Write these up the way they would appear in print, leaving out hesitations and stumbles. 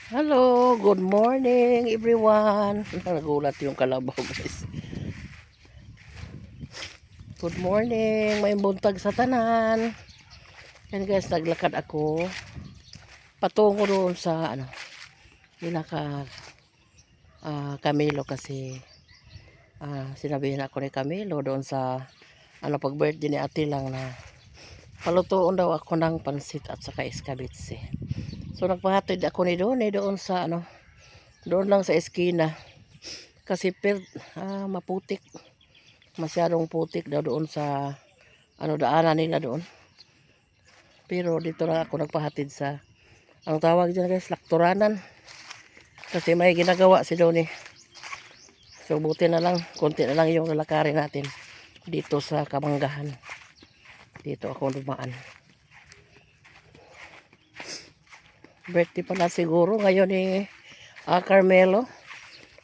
Hello, good morning everyone. Nagulat yung kalabaw guys. Good morning, may buntag sa tanan. Yan guys, naglakad ako patungo doon sa nila Camilo kasi sinabihin ako ni Camilo doon sa pag birthday ni ate lang na palutuon daw ako ng pansit at saka escabitse. So nagpahatid ako ni doon sa doon lang sa eskina kasi maputik, masyadong putik daw doon sa daanan nila doon. Pero dito lang ako nagpahatid sa ang tawag dyan guys, lakturanan, kasi may ginagawa si Donnie. So buti na lang, konti na lang yung lalakarin natin dito sa Kamanggahan. Dito ako dumaan. Birthday pala siguro ngayon ni Carmelo.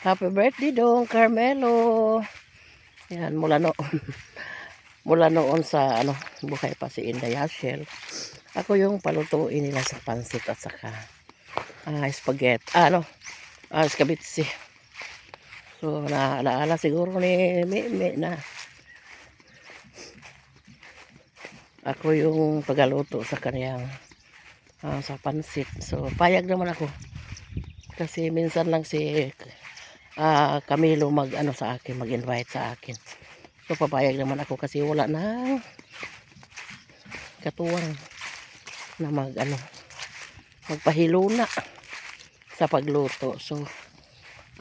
Happy birthday dong Carmelo. Yan, mula noon. Mula noon sa buhay pa si Inday Yashel. Ako yung palutuin nila sa pansit at saka spaghetti. Escabitse. So naalaala siguro ni Mimi na ako yung tagaluto sa kaniyang sa pansit. So payag naman ako. Kasi minsan lang si Camilo sa akin, mag-invite sa akin. So papayag naman ako kasi wala na katuwang na magpahiluna sa pagluto. So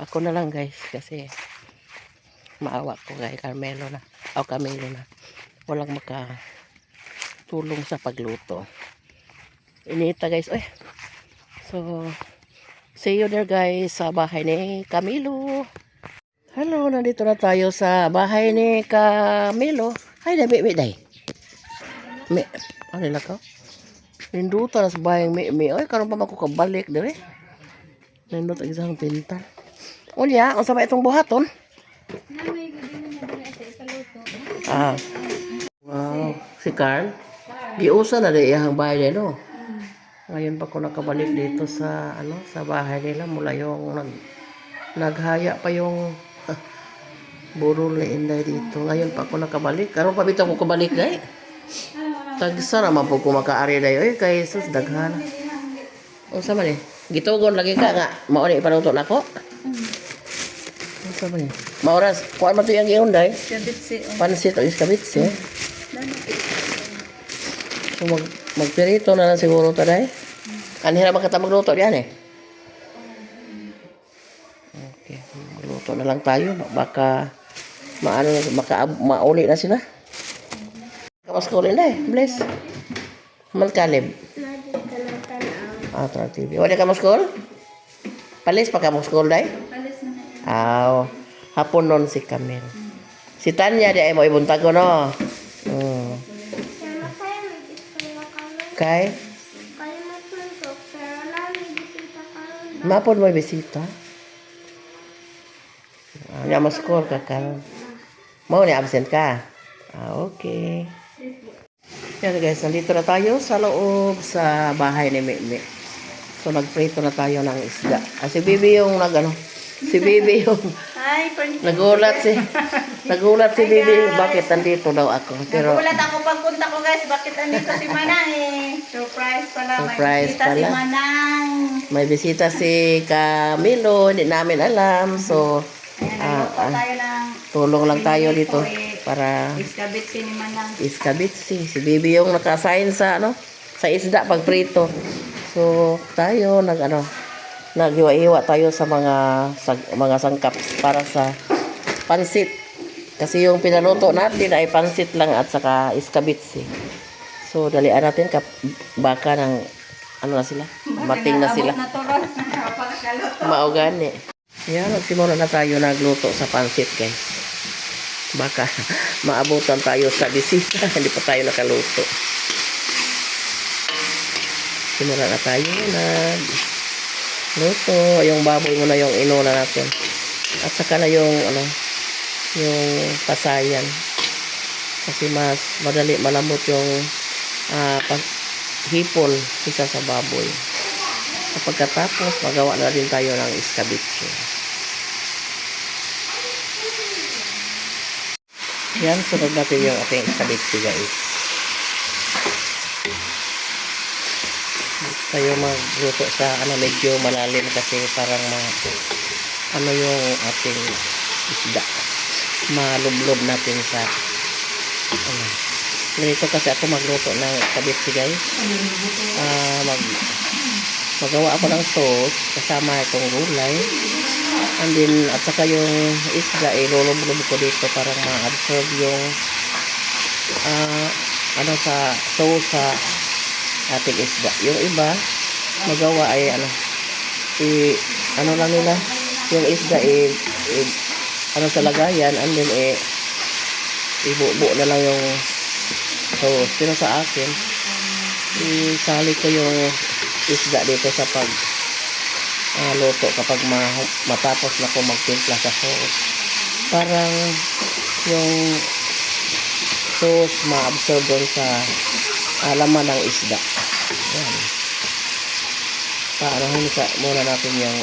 ako na lang guys kasi maawa ko kay Camilo na walang makatulong sa pagluto. Inita guys. So see you there guys sa bahay ni Camilo. Hello, nandito na tayo sa bahay ni Camilo. Ay, dabi, day. Ano nila ka? Ninduta na sa bahay ni Mimi. Ay, karon pa ako kabalik dire. Nindot ang isang pinta. Unya, ang sabay itong buhaton. Wow, si Carl. Giusa na di iyang bahay nila. Ngayon pa ko nakabalik dito sa sa bahay nila mula yung naghaya pa yung burol ni Inday dito. Ngayon pa ako nakabalik. Karon pa bitaw ko kabalik day. Tagsa naman po ko makaari day. Kay sus daghan. Unsa man gitugon lagi ka nga mao ni paluto nako. Unsa man Maoras kuan man to yang giun day. Pansit o escabitse. So magpirito na lang siguro ta day. Kanina ba kita magluto diyan Okay, magluto na lang tayo. Baka mauli na sila. Kamas ko rin bless. Malkalib. TV. Wala ka mo-school? Palis pa ka mo-school day? Palis na. Hapon nun si Camille. Si Tanya di ay mo ibuntag ko no. Kay? Mapon mo bisita? Nya mo-school ka karon. Mau ni absent ka? Okay. Yan guys, nandito na tayo sa loob sa bahay ni Mimi. So nagprito na tayo ng isda. Si Bibi yung si Bibi yung nagulat si Bibi bakit nandito daw ako. Pero nagulat ako pagpunta ko guys, bakit nandito si Manang Surprise pala. Surprise may bisita pala. Si Manang. May bisita si Camilo, hindi namin alam. So tayo ng tulong lang tayo dito para escabitse ni Manang. Escabitse. Si Bibi yung naka-assign sa sa isda pag prito. So tayo naghiwa-hiwa tayo sa mga sangkap para sa pansit. Kasi yung pinaluto natin ay pansit lang at saka escabitse. So dalian natin baka ng na sila. Mating na sila. Maugani. Yan, nagsimula na tayo nagluto sa pansit guys. Baka maabutan tayo sa bisita. Hindi pa tayo nakaluto. Simula na tayo luto. Yung baboy muna yung inuna natin. At saka na yung yung pasayan. Kasi mas madali malambot yung hipon isa sa baboy. Pagkatapos, magawa na din tayo ng escabeche. Yan, sunod natin yung ating escabeche, guys. Tayo magluto sa medyo malalim kasi parang yung ating isda. Malublob natin sa ganito kasi ako magluto ng escabeche, guys. Magawa ako ng sauce kasama itong gulay. And then, at saka yung isda, ilulublob ko dito para ma-absorb yung sa sauce sa ating isda. Yung iba, magawa ay lang nila, yung isda sa lagayan, and then ibubo na lang yung sauce. Pero sa akin, isali ko yung isda dito sa luto kapag matapos na ko magtimpla sa sauce. Parang yung sauce ma-absorb doon sa laman ng isda. Yan. Paanahin muna natin yung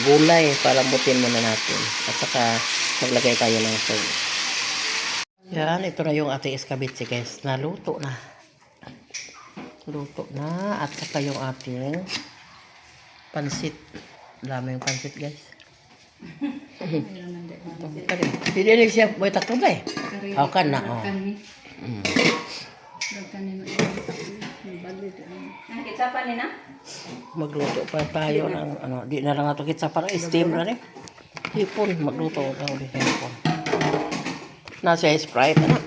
gulay, palambutin muna natin. At saka maglagay tayo ng sauce. Yan, ito na yung ating escabeche, guys. Naluto na. Luto na. At saka yung ating pansit. Dami yung pansit, guys. Hindi na siya may takto ba eh? Kan na. Magluto pa tayo ng di na lang nato kitsa para steam na rin. Hipon, magluto daw din hipon. Nasa Sprite na.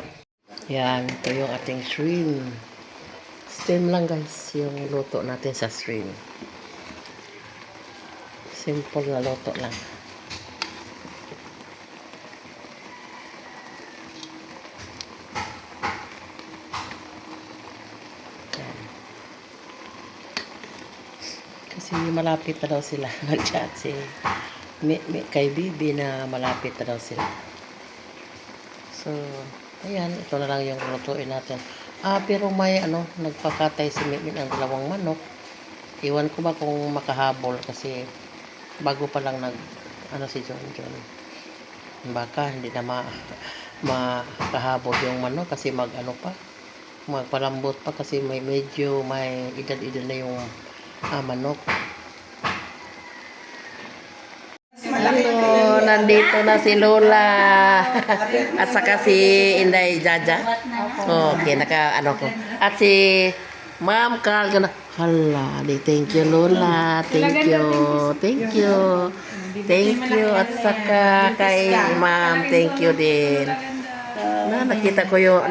Yan, ito yung ating shrimp. Steam lang, guys, yung luto natin sa shrimp. Simple na luto lang. Yan. Kasi malapit na daw sila. Nag-chat si kay Bibi na malapit na daw sila. So, ayan, ito na lang yung lutuin natin. Pero may nagpakatay si Mimin ang dalawang manok. Iwan ko ba kung makahabol kasi bago pa lang si John. Baka hindi na makahabol yung manok kasi magpalambot pa kasi medyo may edad-edad na yung manok. Hello, nandito na si Lola at saka si Inday Jaja. Okay, ko. At si Ma'am Carl. Hala, thank you Lola. Thank you. At saka kay Ma'am, thank you din.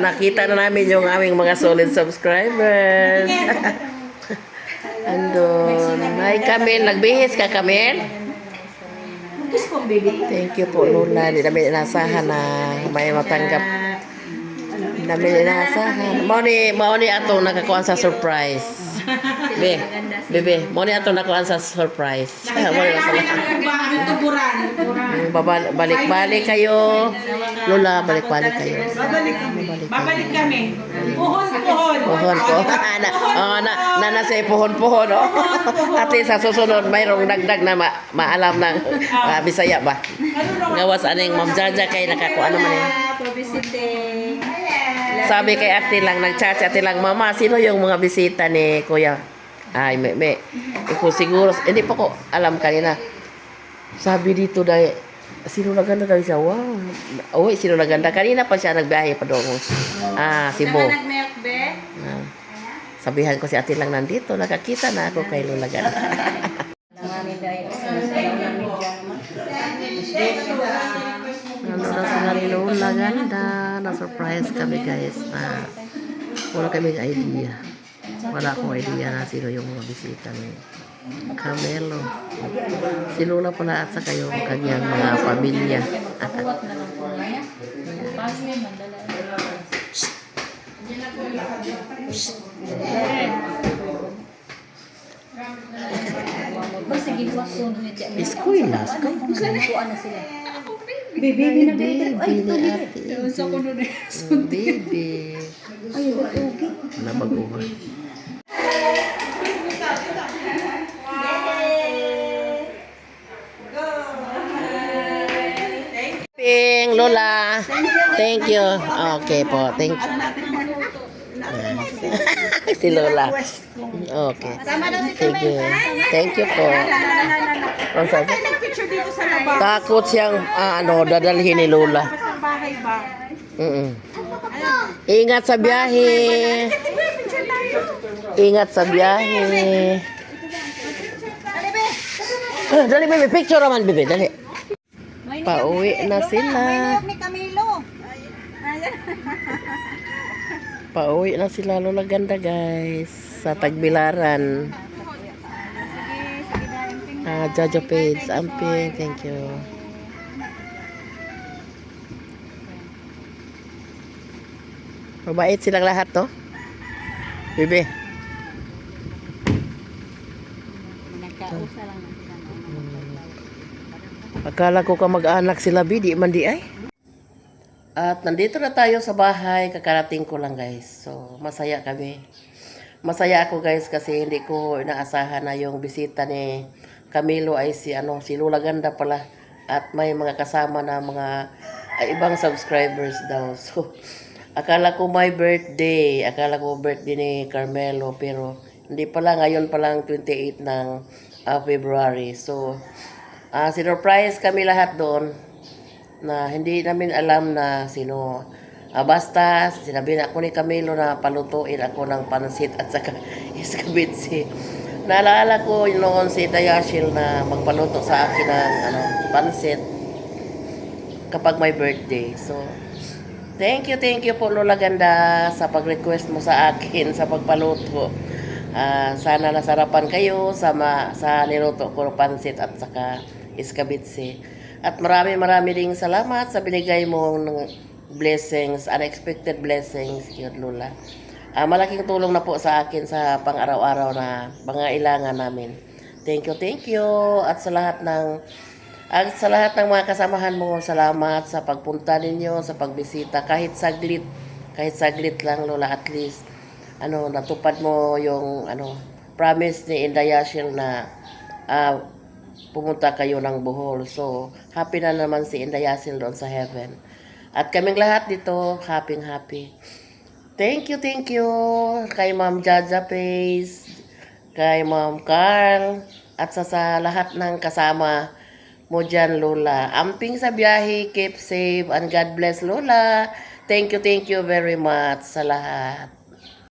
Nakita na namin yung aming mga solid subscribers. Andun. Hi Camille, nagbihis ka Camille? Thank you po Lola. Hindi namin inasahan na may matanggap. Hindi namin inasahan. Mauni ato nakakuha sa surprise. Bebe, mauni ato nakakuha sa surprise. Balik-balik kayo. Lola, balik-balik kayo. Babalik kami. Puhon. Nasa puhon. Ate sa susunod mayroong dagdag na maalam ng Bisaya ba? Gawas aning Ma'am Jaja kay nakakuha naman eh. Sabi kay ate lang, nag-chat si ate lang, Mama, sino yung mga bisita ni Kuya? Ay, Iko siguro, hindi pa ko alam kanina. Sabi dito dahil, sino na ganda daw siya? Wow. Sino na ganda? Kanina pa siya nagbiyahe pa doon. Cebu. Sabihan ko si ate lang nandito, nakakita na ako kay Lola Ganda. Na sila ni Lola Ganda. Na-surprise kami guys na wala kaming idea. Wala akong idea na sino yung mga bisita ni Camelo. Si Lola pala at saka yung kanyang mga pamilya. Eskwela. Baby. Nabaguhan. Thank you. Okay po. Thank you. Si Lola. Okay. Sige. Thank you po. Ang sabi? Picture dito sa labas. Takot siyang dadalhin ni Lola. Sa bahay ba? Ingat sa biyahe. Ingat sa biyahe. Dali, bebe. Picture naman, bebe. Dali. Pauwi na sila. Ni Camilo. Pauwi na sila, Lola Ganda, guys. Sa Tagbilaran. Jojo Page, Amping. Thank you. Mabait silang lahat, to. Bebe. Nagkausa lang sila. Akala ko ka mag-anak sila, Bi. Di man di ay. At nandito na tayo sa bahay. Kakarating ko lang, guys. So, masaya kami. Masaya ako, guys, kasi hindi ko inaasahan na yung bisita ni Camilo ay si Lola Ganda pala. At may mga kasama na mga ibang subscribers daw. So, akala ko my birthday. Akala ko birthday ni Carmelo. Pero, hindi pala. Ngayon palang 28 ng February. So, sinurprise kami lahat doon na hindi namin alam na sino. Basta, sinabi na ako ni Camilo na palutuin ako ng pansit at saka iskabitsi. Naalala ko noon si Dayashil na magpaluto sa akin ng pansit kapag may birthday. So, thank you po Lola Ganda sa pag-request mo sa akin sa pagpaluto. Sana nasarapan kayo sa niluto ko pansit at saka iskabitsi. At marami ding salamat sa binigay mo ng blessings, unexpected blessings, yun Lola. Malaking tulong na po sa akin sa pang-araw-araw na pangailangan namin. Thank you. At sa lahat ng mga kasamahan mo, salamat sa pagpunta ninyo, sa pagbisita kahit saglit lang Lola, at least natupad mo yung promise ni Inday Yashil na pumunta kayo ng Bohol. So, happy na naman si Inday Yashil doon sa heaven. At kaming lahat dito, happy. Thank you kay Ma'am Jaja Pace, kay Ma'am Carl, at sa lahat ng kasama mo dyan, Lola. Amping sa biyahe, keep safe, and God bless, Lola. Thank you very much sa lahat.